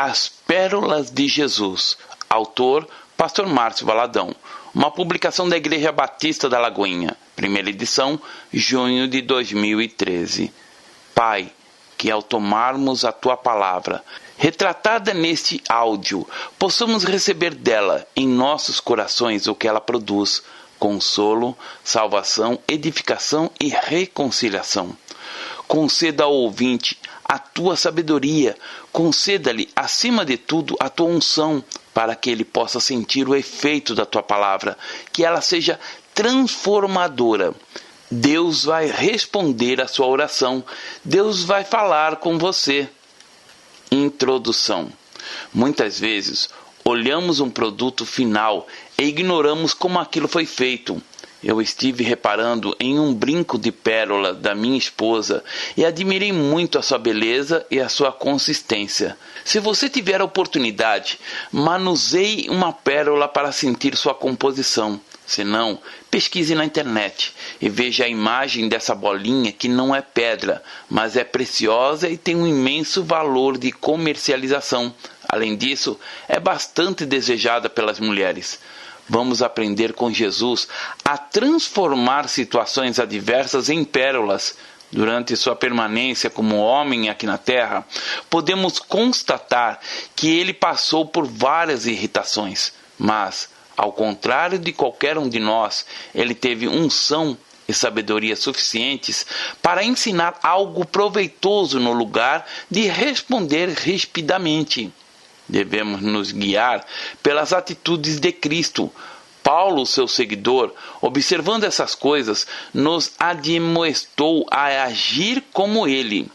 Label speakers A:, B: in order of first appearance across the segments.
A: As Pérolas de Jesus. Autor, Pastor Márcio Valadão. Uma publicação da Igreja Batista da Lagoinha. Primeira edição, junho de 2013. Pai, que ao tomarmos a Tua palavra, retratada neste áudio, possamos receber dela em nossos corações o que ela produz: consolo, salvação, edificação e reconciliação. Conceda ao ouvinte a Tua sabedoria, conceda-lhe, acima de tudo, a Tua unção, para que ele possa sentir o efeito da Tua palavra, que ela seja transformadora. Deus vai responder a sua oração, Deus vai falar com você. Introdução. Muitas vezes, olhamos um produto final e ignoramos como aquilo foi feito. Eu estive reparando em um brinco de pérola da minha esposa e admirei muito a sua beleza e a sua consistência. Se você tiver a oportunidade, manuseie uma pérola para sentir sua composição. Se não, pesquise na internet e veja a imagem dessa bolinha que não é pedra, mas é preciosa e tem um imenso valor de comercialização. Além disso, é bastante desejada pelas mulheres. Vamos aprender com Jesus a transformar situações adversas em pérolas. Durante sua permanência como homem aqui na terra, podemos constatar que ele passou por várias irritações, mas, ao contrário de qualquer um de nós, ele teve unção e sabedoria suficientes para ensinar algo proveitoso no lugar de responder rispidamente. Devemos nos guiar pelas atitudes de Cristo. Paulo, seu seguidor, observando essas coisas, nos admoestou a agir como ele.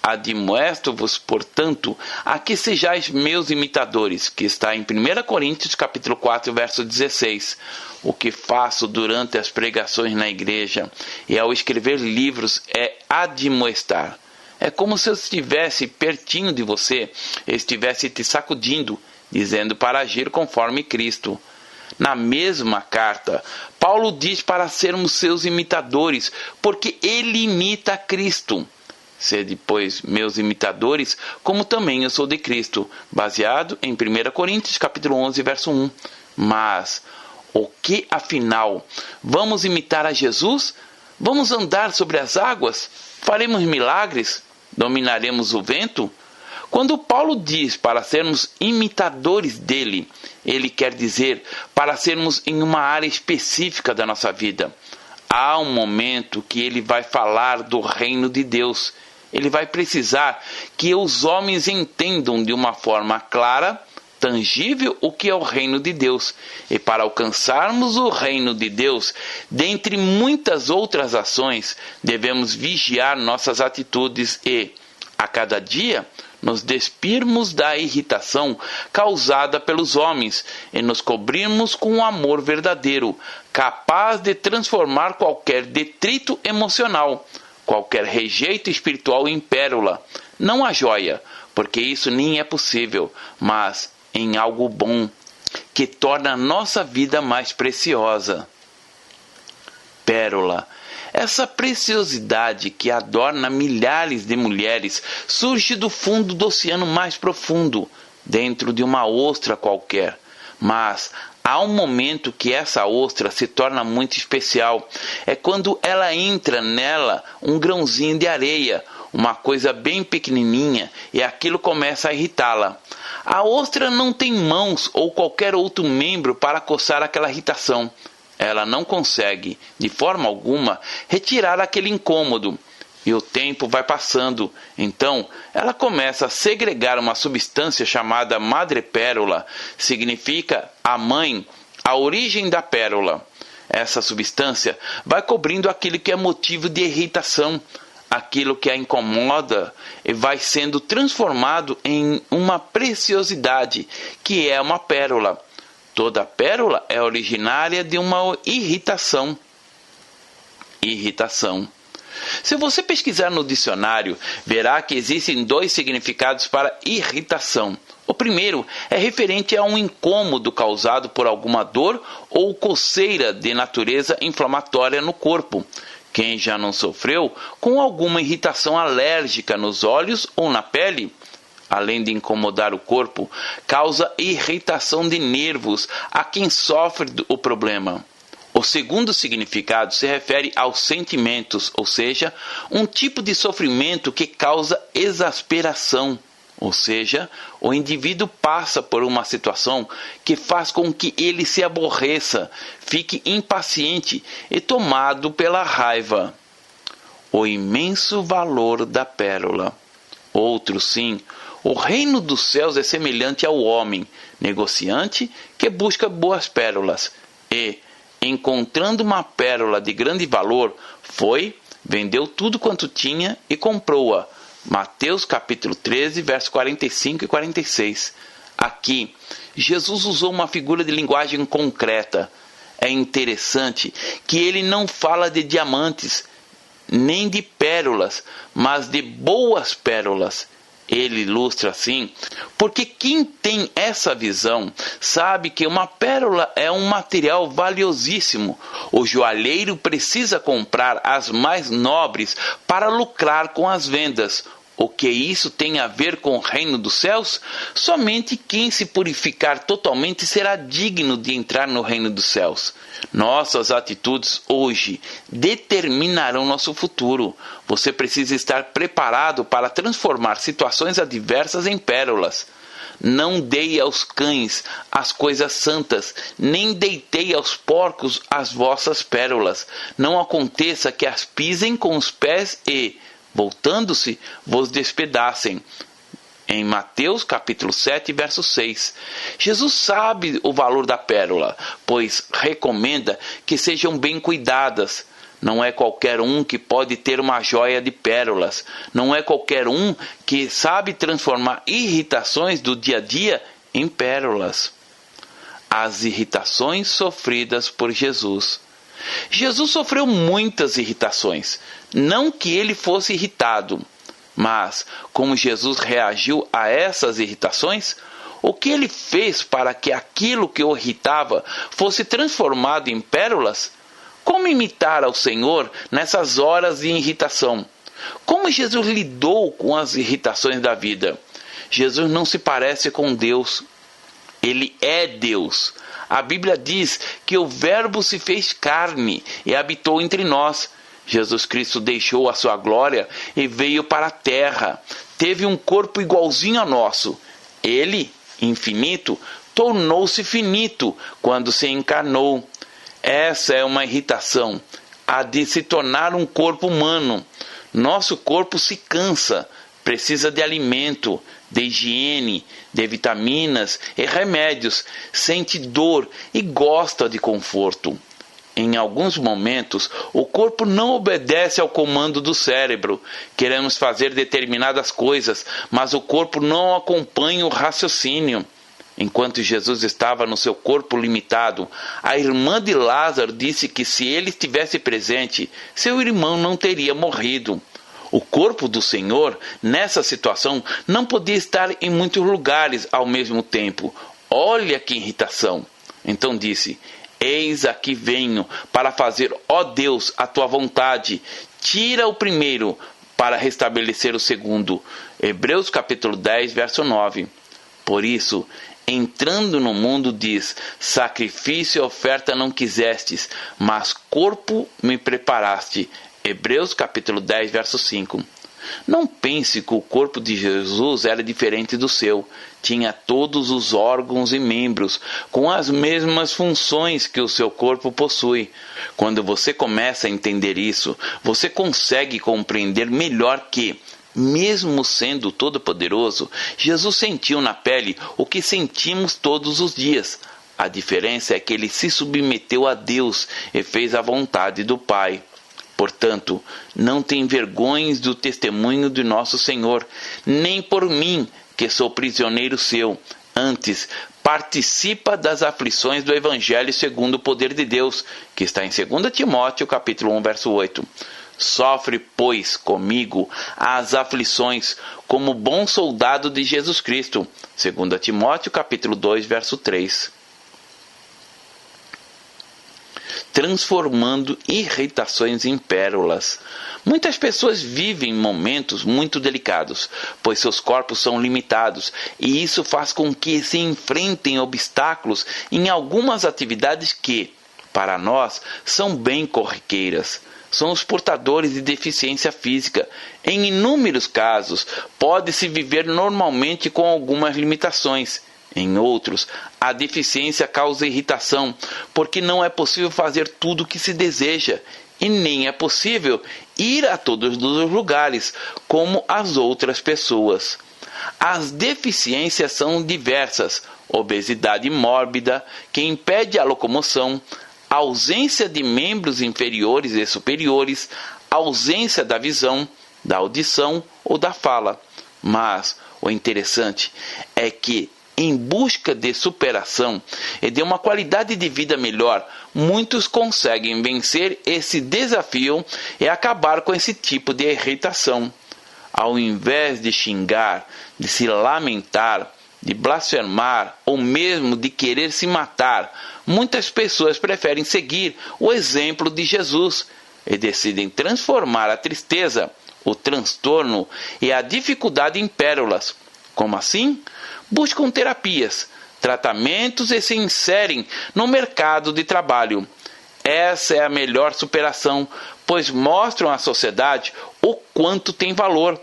A: Admoesto-vos, portanto, a que sejais meus imitadores, que está em 1 Coríntios capítulo 4, verso 16. O que faço durante as pregações na igreja e ao escrever livros é admoestar. É como se eu estivesse pertinho de você, eu estivesse te sacudindo, dizendo para agir conforme Cristo. Na mesma carta, Paulo diz para sermos seus imitadores, porque ele imita Cristo. Sede, pois, meus imitadores, como também eu sou de Cristo, baseado em 1 Coríntios capítulo 11, verso 1. Mas, o que afinal? Vamos imitar a Jesus? Vamos andar sobre as águas? Faremos milagres? Dominaremos o vento? Quando Paulo diz para sermos imitadores dele, ele quer dizer para sermos em uma área específica da nossa vida. Há um momento que ele vai falar do reino de Deus. Ele vai precisar que os homens entendam de uma forma clara, tangível, o que é o reino de Deus. E para alcançarmos o reino de Deus, dentre muitas outras ações, devemos vigiar nossas atitudes e, a cada dia, nos despirmos da irritação causada pelos homens e nos cobrirmos com um amor verdadeiro, capaz de transformar qualquer detrito emocional, qualquer rejeito espiritual em pérola, não a joia, porque isso nem é possível, mas em algo bom, que torna a nossa vida mais preciosa. Pérola. Essa preciosidade que adorna milhares de mulheres surge do fundo do oceano mais profundo, dentro de uma ostra qualquer. Mas há um momento que essa ostra se torna muito especial. É quando ela entra nela um grãozinho de areia, uma coisa bem pequenininha, e aquilo começa a irritá-la. A ostra não tem mãos ou qualquer outro membro para coçar aquela irritação. Ela não consegue, de forma alguma, retirar aquele incômodo. E o tempo vai passando. Então, ela começa a segregar uma substância chamada madrepérola. Significa a mãe, a origem da pérola. Essa substância vai cobrindo aquilo que é motivo de irritação, aquilo que a incomoda, e vai sendo transformado em uma preciosidade, que é uma pérola. Toda pérola é originária de uma irritação. Irritação. Se você pesquisar no dicionário, verá que existem dois significados para irritação. O primeiro é referente a um incômodo causado por alguma dor ou coceira de natureza inflamatória no corpo. Quem já não sofreu com alguma irritação alérgica nos olhos ou na pele? além de incomodar o corpo, causa irritação de nervos a quem sofre o problema. O segundo significado se refere aos sentimentos, ou seja, um tipo de sofrimento que causa exasperação. Ou seja, o indivíduo passa por uma situação que faz com que ele se aborreça, fique impaciente e tomado pela raiva. O imenso valor da pérola. Outro sim, o reino dos céus é semelhante ao homem, negociante, que busca boas pérolas e, encontrando uma pérola de grande valor, vendeu tudo quanto tinha e comprou-a. Mateus capítulo 13, versos 45 e 46. Aqui, Jesus usou uma figura de linguagem concreta. É interessante que ele não fala de diamantes, nem de pérolas, mas de boas pérolas. Ele ilustra assim, porque quem tem essa visão sabe que uma pérola é um material valiosíssimo. O joalheiro precisa comprar as mais nobres para lucrar com as vendas. O que isso tem a ver com o reino dos céus? Somente quem se purificar totalmente será digno de entrar no reino dos céus. Nossas atitudes hoje determinarão nosso futuro. Você precisa estar preparado para transformar situações adversas em pérolas. Não dei aos cães as coisas santas, nem deitei aos porcos as vossas pérolas. Não aconteça que as pisem com os pés e, voltando-se, vos despedacem. Em Mateus capítulo 7, verso 6. Jesus sabe o valor da pérola, pois recomenda que sejam bem cuidadas. Não é qualquer um que pode ter uma joia de pérolas. Não é qualquer um que sabe transformar irritações do dia a dia em pérolas. As irritações sofridas por Jesus. Jesus sofreu muitas irritações. Não que ele fosse irritado, mas como Jesus reagiu a essas irritações, o que ele fez para que aquilo que o irritava fosse transformado em pérolas? Como imitar ao Senhor nessas horas de irritação? Como Jesus lidou com as irritações da vida? Jesus não se parece com Deus. Ele é Deus. A Bíblia diz que o Verbo se fez carne e habitou entre nós. Jesus Cristo deixou a sua glória e veio para a terra. Teve um corpo igualzinho ao nosso. Ele, infinito, tornou-se finito quando se encarnou. Essa é uma irritação, a de se tornar um corpo humano. Nosso corpo se cansa, precisa de alimento, de higiene, de vitaminas e remédios, sente dor e gosta de conforto. Em alguns momentos, o corpo não obedece ao comando do cérebro. Queremos fazer determinadas coisas, mas o corpo não acompanha o raciocínio. Enquanto Jesus estava no seu corpo limitado, a irmã de Lázaro disse que se ele estivesse presente, seu irmão não teria morrido. O corpo do Senhor, nessa situação, não podia estar em muitos lugares ao mesmo tempo. Olha que irritação! Então disse: Eis aqui venho para fazer, ó Deus, a tua vontade. Tira o primeiro para restabelecer o segundo. Hebreus capítulo 10, verso 9. Por isso, entrando no mundo diz: sacrifício e oferta não quisestes, mas corpo me preparaste. Hebreus capítulo 10, verso 5. Não pense que o corpo de Jesus era diferente do seu. Tinha todos os órgãos e membros, com as mesmas funções que o seu corpo possui. Quando você começa a entender isso, você consegue compreender melhor que, mesmo sendo todo-poderoso, Jesus sentiu na pele o que sentimos todos os dias. A diferença é que ele se submeteu a Deus e fez a vontade do Pai. Portanto, não te envergonhes do testemunho de nosso Senhor, nem por mim, que sou prisioneiro seu. Antes, participa das aflições do Evangelho segundo o poder de Deus, que está em 2 Timóteo, capítulo 1, verso 8. Sofre, pois, comigo as aflições, como bom soldado de Jesus Cristo. 2 Timóteo, capítulo 2, verso 3. transformando irritações em pérolas. Muitas pessoas vivem momentos muito delicados, pois seus corpos são limitados, e isso faz com que se enfrentem obstáculos em algumas atividades que, para nós, são bem corriqueiras. São os portadores de deficiência física. Em inúmeros casos, pode-se viver normalmente com algumas limitações. Em outros, a deficiência causa irritação, porque não é possível fazer tudo o que se deseja, e nem é possível ir a todos os lugares, como as outras pessoas. As deficiências são diversas: obesidade mórbida, que impede a locomoção, ausência de membros inferiores e superiores, ausência da visão, da audição ou da fala. Mas o interessante é que, em busca de superação e de uma qualidade de vida melhor, muitos conseguem vencer esse desafio e acabar com esse tipo de irritação. Ao invés de xingar, de se lamentar, de blasfemar ou mesmo de querer se matar, muitas pessoas preferem seguir o exemplo de Jesus e decidem transformar a tristeza, o transtorno e a dificuldade em pérolas. Como assim? Buscam terapias, tratamentos e se inserem no mercado de trabalho. Essa é a melhor superação, pois mostram à sociedade o quanto tem valor.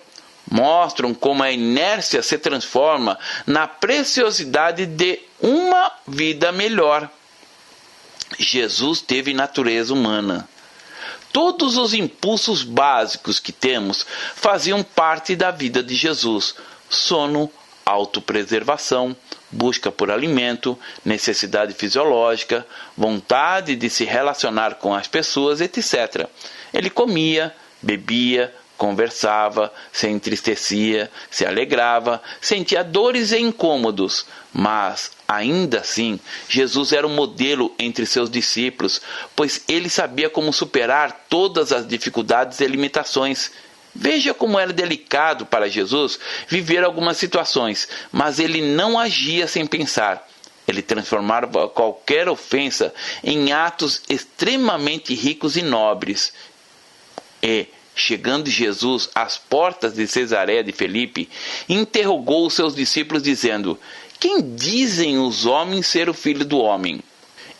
A: Mostram como a inércia se transforma na preciosidade de uma vida melhor. Jesus teve natureza humana. Todos os impulsos básicos que temos faziam parte da vida de Jesus: sono, autopreservação, busca por alimento, necessidade fisiológica, vontade de se relacionar com as pessoas, etc. Ele comia, bebia, conversava, se entristecia, se alegrava, sentia dores e incômodos, mas, ainda assim, Jesus era um modelo entre seus discípulos, pois ele sabia como superar todas as dificuldades e limitações. Veja como era delicado para Jesus viver algumas situações, mas ele não agia sem pensar. Ele transformava qualquer ofensa em atos extremamente ricos e nobres. E, chegando Jesus às portas de Cesareia de Filipe, interrogou os seus discípulos dizendo: quem dizem os homens ser o Filho do Homem?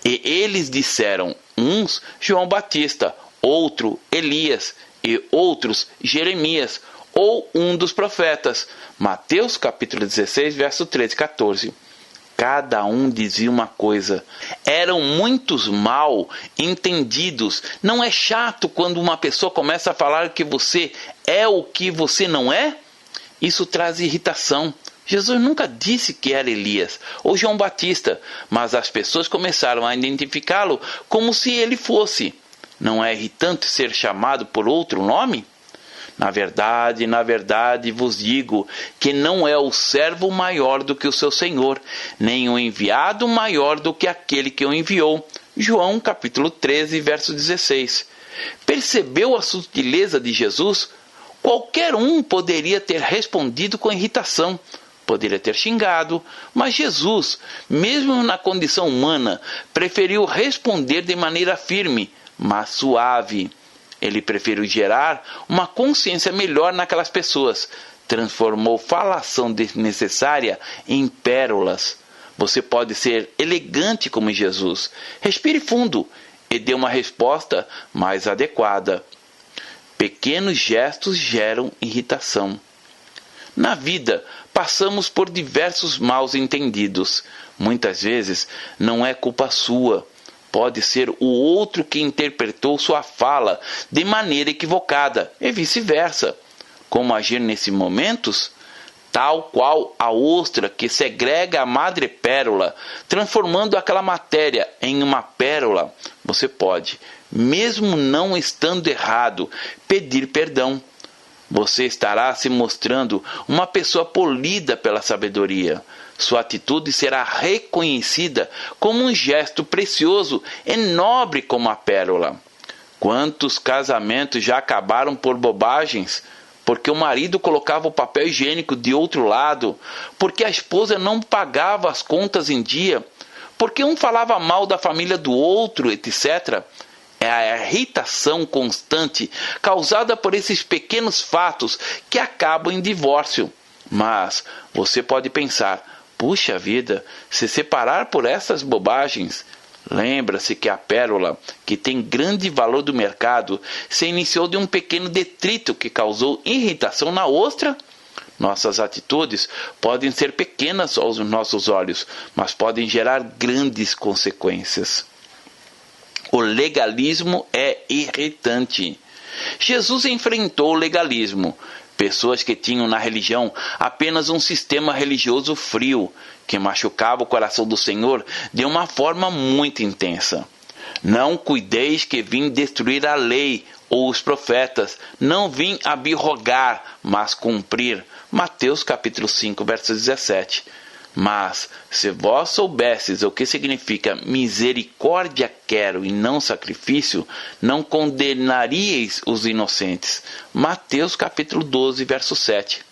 A: E eles disseram: uns João Batista, outro Elias, e outros Jeremias, ou um dos profetas. Mateus capítulo 16, verso 13 e 14. Cada um dizia uma coisa. Eram muitos mal entendidos. Não é chato quando uma pessoa começa a falar que você é o que você não é? Isso traz irritação. Jesus nunca disse que era Elias ou João Batista, mas as pessoas começaram a identificá-lo como se ele fosse. Não é irritante ser chamado por outro nome? Na verdade vos digo que não é o servo maior do que o seu senhor, nem o enviado maior do que aquele que o enviou. João capítulo 13, verso 16. Percebeu a sutileza de Jesus? Qualquer um poderia ter respondido com irritação, poderia ter xingado, mas Jesus, mesmo na condição humana, preferiu responder de maneira firme, mas suave. Ele preferiu gerar uma consciência melhor naquelas pessoas. Transformou falação desnecessária em pérolas. Você pode ser elegante como Jesus. Respire fundo e dê uma resposta mais adequada. Pequenos gestos geram irritação. Na vida, passamos por diversos mal entendidos. Muitas vezes não é culpa sua. Pode ser o outro que interpretou sua fala de maneira equivocada e vice-versa. Como agir nesses momentos? Tal qual a ostra que segrega a madrepérola, transformando aquela matéria em uma pérola, você pode, mesmo não estando errado, pedir perdão. Você estará se mostrando uma pessoa polida pela sabedoria. Sua atitude será reconhecida como um gesto precioso e nobre como a pérola. Quantos casamentos já acabaram por bobagens? Porque o marido colocava o papel higiênico de outro lado, porque a esposa não pagava as contas em dia, porque um falava mal da família do outro, etc. É a irritação constante causada por esses pequenos fatos que acabam em divórcio. Mas você pode pensar, puxa vida, se separar por essas bobagens. Lembra-se que a pérola, que tem grande valor do mercado, se iniciou de um pequeno detrito que causou irritação na ostra? Nossas atitudes podem ser pequenas aos nossos olhos, mas podem gerar grandes consequências. O legalismo é irritante. Jesus enfrentou o legalismo. Pessoas que tinham na religião apenas um sistema religioso frio, que machucava o coração do Senhor de uma forma muito intensa. Não cuideis que vim destruir a lei ou os profetas. Não vim abrogar, mas cumprir. Mateus capítulo 5, verso 17. Mas, se vós soubesses o que significa misericórdia quero e não sacrifício, não condenaríeis os inocentes. Mateus capítulo 12, verso 7.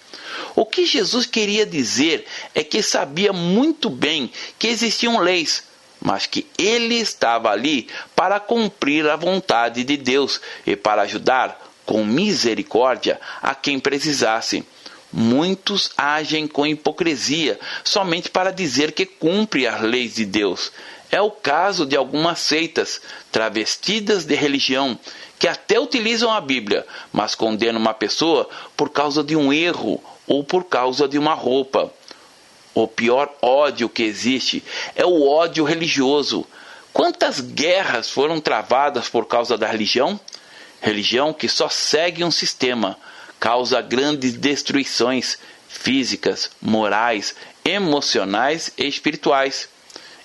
A: O que Jesus queria dizer é que sabia muito bem que existiam leis, mas que ele estava ali para cumprir a vontade de Deus e para ajudar com misericórdia a quem precisasse. Muitos agem com hipocrisia somente para dizer que cumpre as leis de Deus. É o caso de algumas seitas travestidas de religião que até utilizam a Bíblia, mas condenam uma pessoa por causa de um erro ou por causa de uma roupa. O pior ódio que existe é o ódio religioso. Quantas guerras foram travadas por causa da religião? Religião que só segue um sistema, causa grandes destruições físicas, morais, emocionais e espirituais.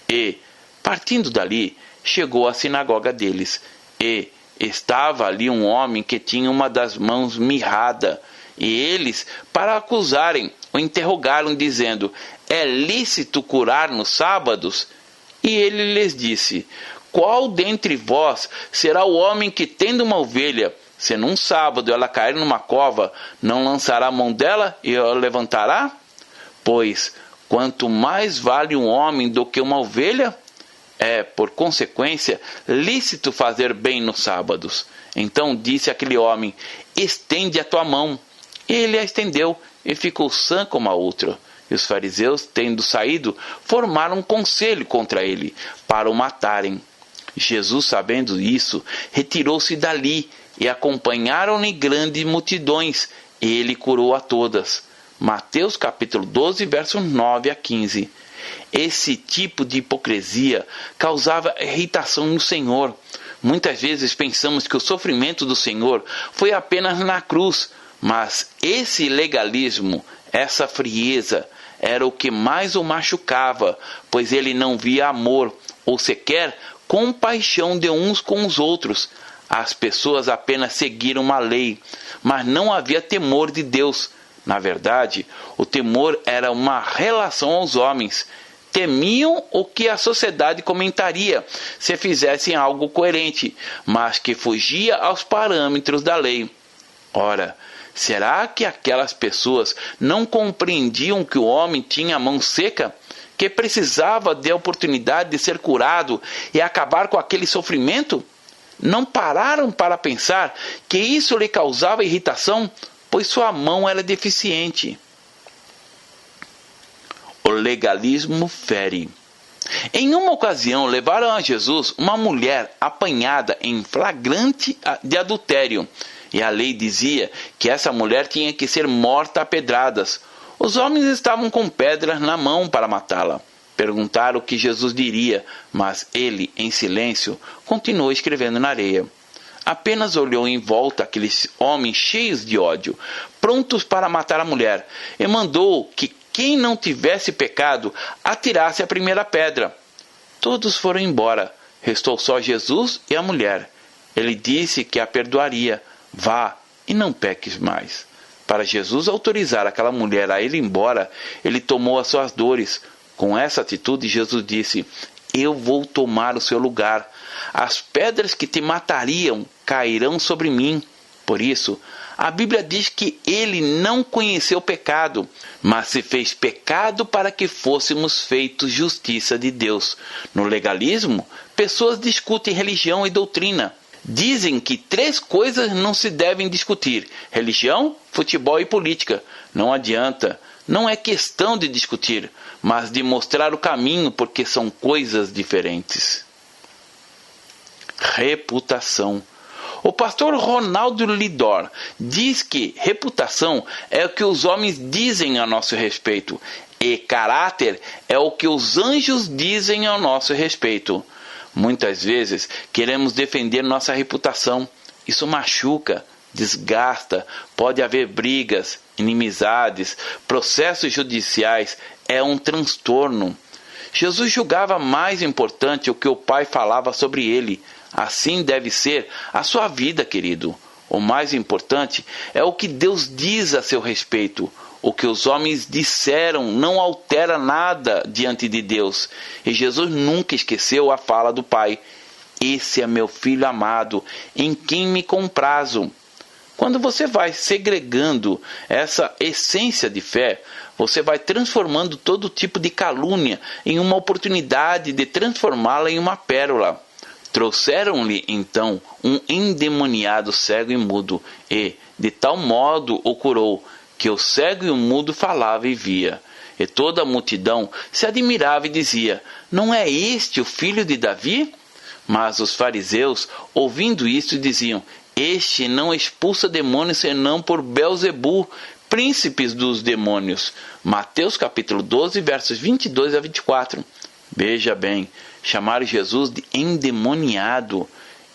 A: E, partindo dali, chegou à sinagoga deles. E estava ali um homem que tinha uma das mãos mirrada. E eles, para acusarem, o interrogaram, dizendo: é lícito curar nos sábados? E ele lhes disse: qual dentre vós será o homem que, tendo uma ovelha, se num sábado ela cair numa cova, não lançará a mão dela e a levantará? Pois, quanto mais vale um homem do que uma ovelha? É, por consequência, lícito fazer bem nos sábados. Então disse aquele homem: estende a tua mão. E ele a estendeu, e ficou sã como a outra. E os fariseus, tendo saído, formaram um conselho contra ele, para o matarem. Jesus, sabendo isso, retirou-se dali, e acompanharam-lhe grandes multidões, e ele curou a todas. Mateus capítulo 12, versos 9 a 15. Esse tipo de hipocrisia causava irritação no Senhor. Muitas vezes pensamos que o sofrimento do Senhor foi apenas na cruz, mas esse legalismo, essa frieza, era o que mais o machucava, pois ele não via amor, ou sequer compaixão de uns com os outros. As pessoas apenas seguiram uma lei, mas não havia temor de Deus. Na verdade, o temor era uma relação aos homens. Temiam o que a sociedade comentaria se fizessem algo coerente, mas que fugia aos parâmetros da lei. Ora, será que aquelas pessoas não compreendiam que o homem tinha a mão seca, que precisava de oportunidade de ser curado e acabar com aquele sofrimento? Não pararam para pensar que isso lhe causava irritação, pois sua mão era deficiente. O legalismo fere. Em uma ocasião, levaram a Jesus uma mulher apanhada em flagrante de adultério, e a lei dizia que essa mulher tinha que ser morta a pedradas. Os homens estavam com pedras na mão para matá-la. Perguntaram o que Jesus diria, mas ele, em silêncio, continuou escrevendo na areia. Apenas olhou em volta aqueles homens cheios de ódio, prontos para matar a mulher, e mandou que quem não tivesse pecado atirasse a primeira pedra. Todos foram embora, restou só Jesus e a mulher. Ele disse que a perdoaria. Vá e não peques mais. Para Jesus autorizar aquela mulher a ir embora, ele tomou as suas dores. Com essa atitude, Jesus disse: eu vou tomar o seu lugar. As pedras que te matariam cairão sobre mim. Por isso, A Bíblia diz que ele não conheceu o pecado, mas se fez pecado para que fôssemos feitos justiça de Deus. No legalismo, pessoas discutem religião e doutrina. Dizem que 3 coisas não se devem discutir: religião, futebol e política. Não adianta. Não é questão de discutir, mas de mostrar o caminho, porque são coisas diferentes. Reputação. O pastor Ronaldo Lidor diz que reputação é o que os homens dizem a nosso respeito, e caráter é o que os anjos dizem ao nosso respeito. Muitas vezes queremos defender nossa reputação. Isso machuca, desgasta, pode haver brigas, inimizades, processos judiciais, é um transtorno. Jesus julgava mais importante o que o Pai falava sobre ele. Assim deve ser a sua vida, querido. O mais importante é o que Deus diz a seu respeito. O que os homens disseram não altera nada diante de Deus. E Jesus nunca esqueceu a fala do Pai: esse é meu filho amado, em quem me comprazo. Quando você vai segregando essa essência de fé, você vai transformando todo tipo de calúnia em uma oportunidade de transformá-la em uma pérola. Trouxeram-lhe então um endemoniado cego e mudo, e de tal modo o curou, que o cego e o mudo falava e via. E toda a multidão se admirava e dizia: não é este o filho de Davi? Mas os fariseus, ouvindo isto, diziam: este não expulsa demônios senão por Belzebu, príncipes dos demônios. Mateus capítulo 12, versos 22 a 24. Veja bem, chamaram Jesus de endemoniado.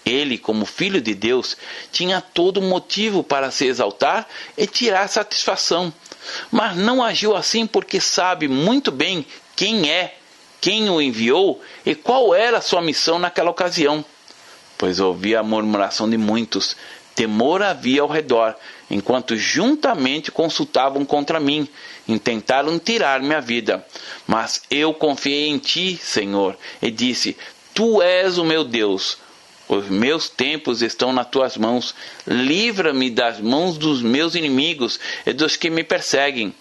A: Ele, como Filho de Deus, tinha todo motivo para se exaltar e tirar satisfação. Mas não agiu assim porque sabe muito bem quem é, quem o enviou e qual era a sua missão naquela ocasião. Pois ouvia a murmuração de muitos, temor havia ao redor, enquanto juntamente consultavam contra mim, intentaram tirar minha vida. Mas eu confiei em ti, Senhor, e disse: tu és o meu Deus. Os meus tempos estão nas tuas mãos. Livra-me das mãos dos meus inimigos e dos que me perseguem.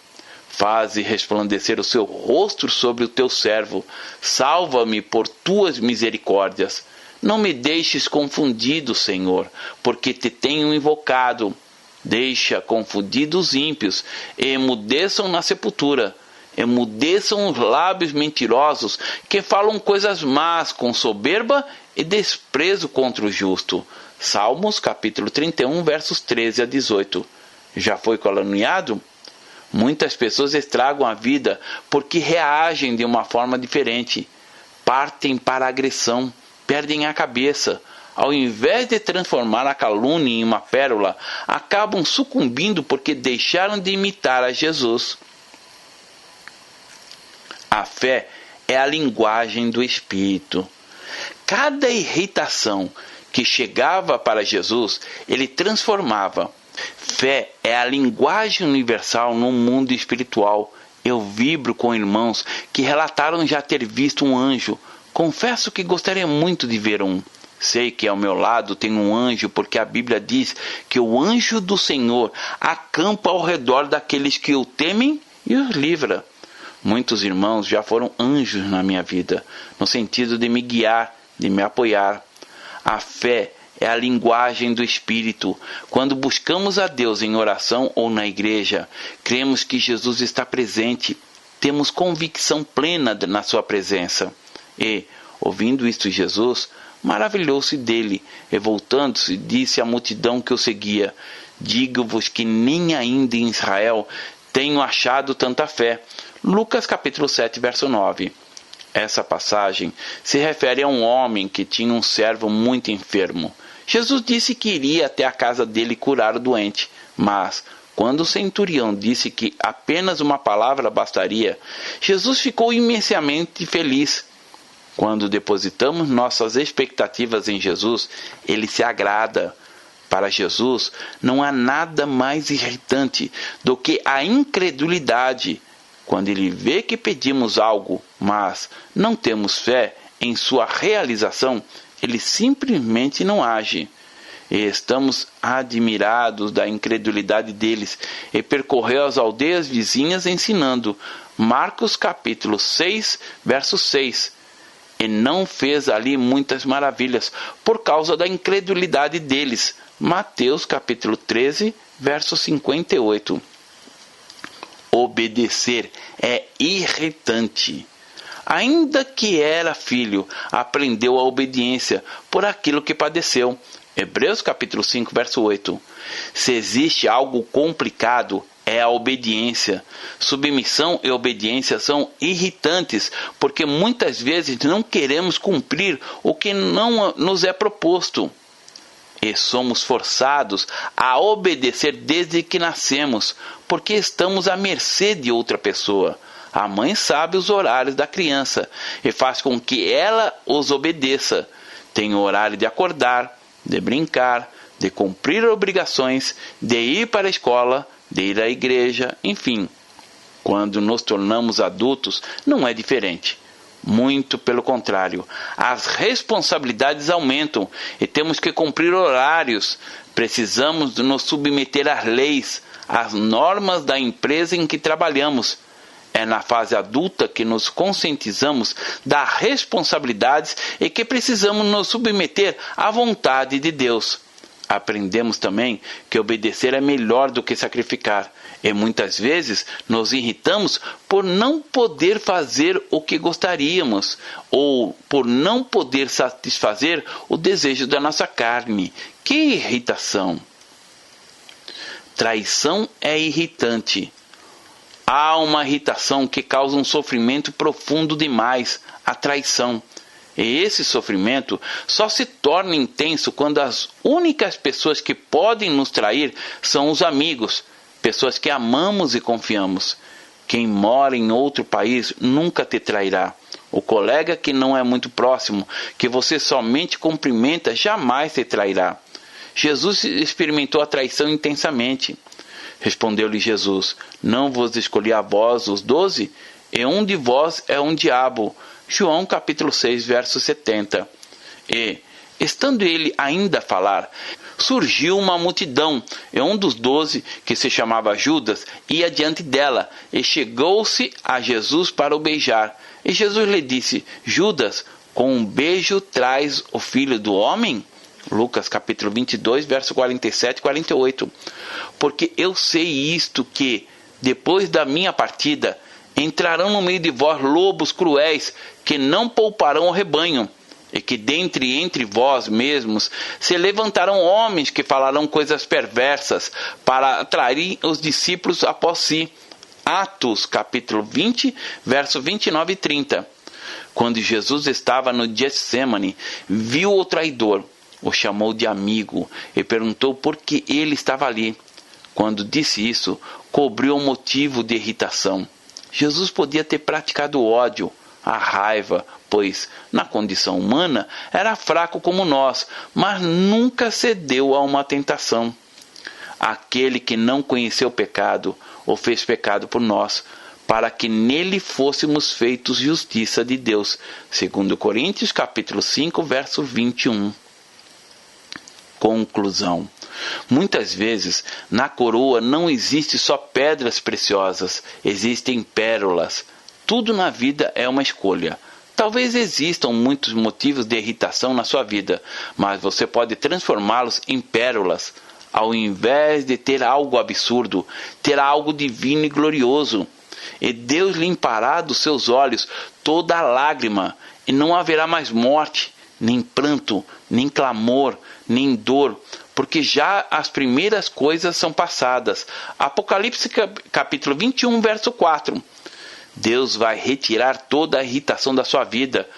A: Faze resplandecer o seu rosto sobre o teu servo. Salva-me por tuas misericórdias. Não me deixes confundido, Senhor, porque te tenho invocado. Deixa confundidos os ímpios, e emudeçam na sepultura. Emudeçam os lábios mentirosos, que falam coisas más com soberba e desprezo contra o justo. Salmos capítulo 31, versos 13 a 18. Já foi caluniado? Muitas pessoas estragam a vida porque reagem de uma forma diferente. Partem para a agressão, perdem a cabeça. Ao invés de transformar a calúnia em uma pérola, acabam sucumbindo porque deixaram de imitar a Jesus. A fé é a linguagem do Espírito. Cada irritação que chegava para Jesus, ele transformava. Fé é a linguagem universal no mundo espiritual. Eu vibro com irmãos que relataram já ter visto um anjo. Confesso que gostaria muito de ver um. Sei que ao meu lado tem um anjo, porque a Bíblia diz que o anjo do Senhor acampa ao redor daqueles que o temem e os livra. Muitos irmãos já foram anjos na minha vida, no sentido de me guiar, de me apoiar. A fé é a linguagem do Espírito. Quando buscamos a Deus em oração ou na igreja, cremos que Jesus está presente, temos convicção plena na sua presença. E, ouvindo isto, Jesus maravilhou-se dele, e voltando-se, disse à multidão que o seguia: digo-vos que nem ainda em Israel tenho achado tanta fé. Lucas capítulo 7, verso 9. Essa passagem se refere a um homem que tinha um servo muito enfermo. Jesus disse que iria até a casa dele curar o doente, mas quando o centurião disse que apenas uma palavra bastaria, Jesus ficou imensamente feliz. Quando depositamos nossas expectativas em Jesus, ele se agrada. Para Jesus, não há nada mais irritante do que a incredulidade. Quando ele vê que pedimos algo, mas não temos fé em sua realização, ele simplesmente não age. E estamos admirados da incredulidade deles, e percorreu as aldeias vizinhas ensinando. Marcos capítulo 6, verso 6. E não fez ali muitas maravilhas, por causa da incredulidade deles. Mateus capítulo 13, verso 58. Obedecer é irritante. Ainda que era filho, aprendeu a obediência por aquilo que padeceu. Hebreus capítulo 5, verso 8. Se existe algo complicado, é a obediência. Submissão e obediência são irritantes, porque muitas vezes não queremos cumprir o que não nos é proposto. E somos forçados a obedecer desde que nascemos, porque estamos à mercê de outra pessoa. A mãe sabe os horários da criança e faz com que ela os obedeça. Tem o horário de acordar, de brincar, de cumprir obrigações, de ir para a escola, de ir à igreja, enfim. Quando nos tornamos adultos, não é diferente. Muito pelo contrário, as responsabilidades aumentam e temos que cumprir horários. Precisamos nos submeter às leis, às normas da empresa em que trabalhamos. É na fase adulta que nos conscientizamos das responsabilidades e que precisamos nos submeter à vontade de Deus. Aprendemos também que obedecer é melhor do que sacrificar, e muitas vezes nos irritamos por não poder fazer o que gostaríamos, ou por não poder satisfazer o desejo da nossa carne. Que irritação! Traição é irritante. Há uma irritação que causa um sofrimento profundo demais, a traição. E esse sofrimento só se torna intenso quando as únicas pessoas que podem nos trair são os amigos, pessoas que amamos e confiamos. Quem mora em outro país nunca te trairá. O colega que não é muito próximo, que você somente cumprimenta, jamais te trairá. Jesus experimentou a traição intensamente. Respondeu-lhe Jesus: não vos escolhi a vós os 12? E um de vós é um diabo. João capítulo 6, verso 70. E, estando ele ainda a falar, surgiu uma multidão, e um dos 12, que se chamava Judas, ia diante dela, e chegou-se a Jesus para o beijar. E Jesus lhe disse: Judas, com um beijo traz o Filho do Homem? Lucas capítulo 22, verso 47 e 48. Porque eu sei isto que, depois da minha partida, entrarão no meio de vós lobos cruéis, que não pouparão o rebanho, e que entre vós mesmos se levantarão homens que falarão coisas perversas, para atrair os discípulos após si. Atos capítulo 20, verso 29 e 30. Quando Jesus estava no Getsêmani, viu o traidor, o chamou de amigo e perguntou por que ele estava ali. Quando disse isso, cobriu o motivo de irritação. Jesus podia ter praticado o ódio, a raiva, pois, na condição humana, era fraco como nós, mas nunca cedeu a uma tentação. Aquele que não conheceu o pecado, o fez pecado por nós, para que nele fôssemos feitos justiça de Deus. 2 Coríntios capítulo 5, verso 21. Conclusão. Muitas vezes, na coroa não existe só pedras preciosas, existem pérolas. Tudo na vida é uma escolha. Talvez existam muitos motivos de irritação na sua vida, mas você pode transformá-los em pérolas. Ao invés de ter algo absurdo, terá algo divino e glorioso. E Deus limpará dos seus olhos toda a lágrima, e não haverá mais morte, nem pranto, nem clamor, nem dor, porque já as primeiras coisas são passadas. Apocalipse capítulo 21, verso 4. Deus vai retirar toda a irritação da sua vida.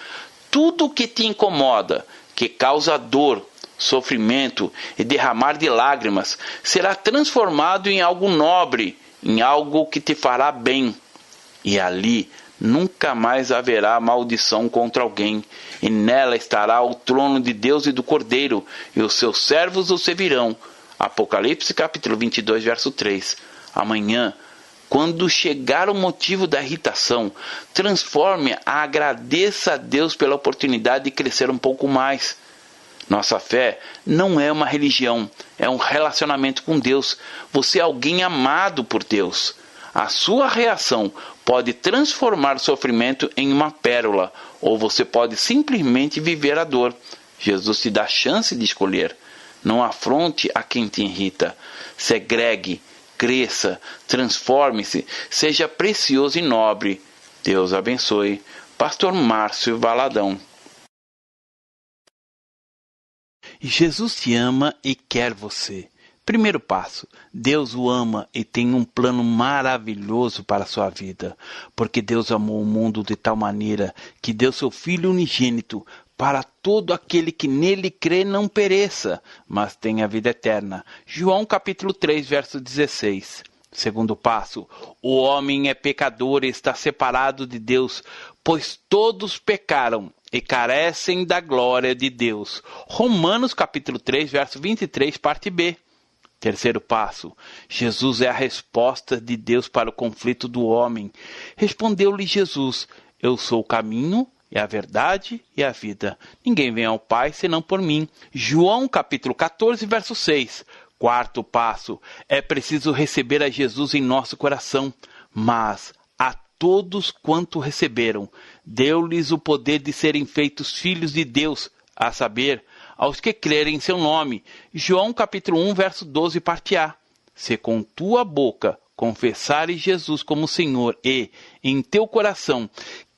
A: Tudo que te incomoda, que causa dor, sofrimento e derramar de lágrimas, será transformado em algo nobre, em algo que te fará bem. E ali nunca mais haverá maldição contra alguém, e nela estará o trono de Deus e do Cordeiro, e os seus servos o servirão. Apocalipse capítulo 22, verso 3. Amanhã, quando chegar o motivo da irritação, transforme-a, agradeça a Deus pela oportunidade de crescer um pouco mais. Nossa fé não é uma religião, é um relacionamento com Deus. Você é alguém amado por Deus. A sua reação pode transformar o sofrimento em uma pérola, ou você pode simplesmente viver a dor. Jesus te dá a chance de escolher. Não afronte a quem te irrita. Segregue, cresça, transforme-se, seja precioso e nobre. Deus abençoe. Pastor Márcio Valadão. Jesus te ama e quer você. Primeiro passo, Deus o ama e tem um plano maravilhoso para a sua vida, porque Deus amou o mundo de tal maneira que deu seu Filho unigênito para todo aquele que nele crê não pereça, mas tenha vida eterna. João capítulo 3, verso 16. Segundo passo, o homem é pecador e está separado de Deus, pois todos pecaram e carecem da glória de Deus. Romanos capítulo 3, verso 23, parte B. Terceiro passo, Jesus é a resposta de Deus para o conflito do homem. Respondeu-lhe Jesus, eu sou o caminho, e a verdade e a vida. Ninguém vem ao Pai senão por mim. João capítulo 14, verso 6. Quarto passo, é preciso receber a Jesus em nosso coração, mas a todos quanto receberam, deu-lhes o poder de serem feitos filhos de Deus, a saber, aos que crerem em seu nome. João capítulo 1, verso 12, parte A. Se com tua boca confessares Jesus como Senhor e, em teu coração,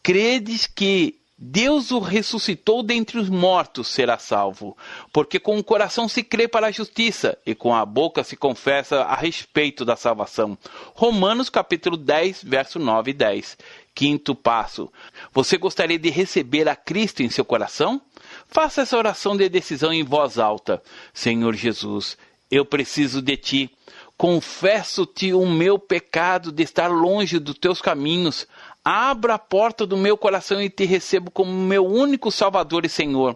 A: credes que Deus o ressuscitou dentre os mortos, será salvo. Porque com o coração se crê para a justiça e com a boca se confessa a respeito da salvação. Romanos capítulo 10, verso 9 e 10. Quinto passo. Você gostaria de receber a Cristo em seu coração? Faça essa oração de decisão em voz alta. Senhor Jesus, eu preciso de Ti. Confesso-te o meu pecado de estar longe dos Teus caminhos. Abra a porta do meu coração e te recebo como meu único Salvador e Senhor.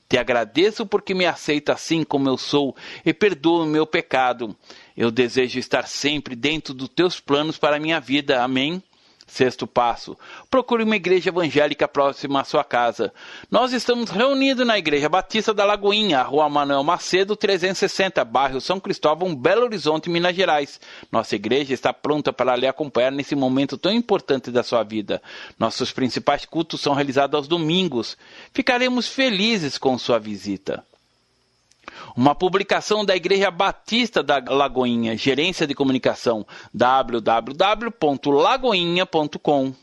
A: Te agradeço porque me aceita assim como eu sou e perdoa o meu pecado. Eu desejo estar sempre dentro dos teus planos para a minha vida. Amém? Sexto passo, procure uma igreja evangélica próxima à sua casa. Nós estamos reunidos na Igreja Batista da Lagoinha, Rua Manuel Macedo, 360, bairro São Cristóvão, Belo Horizonte, Minas Gerais. Nossa igreja está pronta para lhe acompanhar nesse momento tão importante da sua vida. Nossos principais cultos são realizados aos domingos. Ficaremos felizes com sua visita. Uma publicação da Igreja Batista da Lagoinha, Gerência de Comunicação, www.lagoinha.com.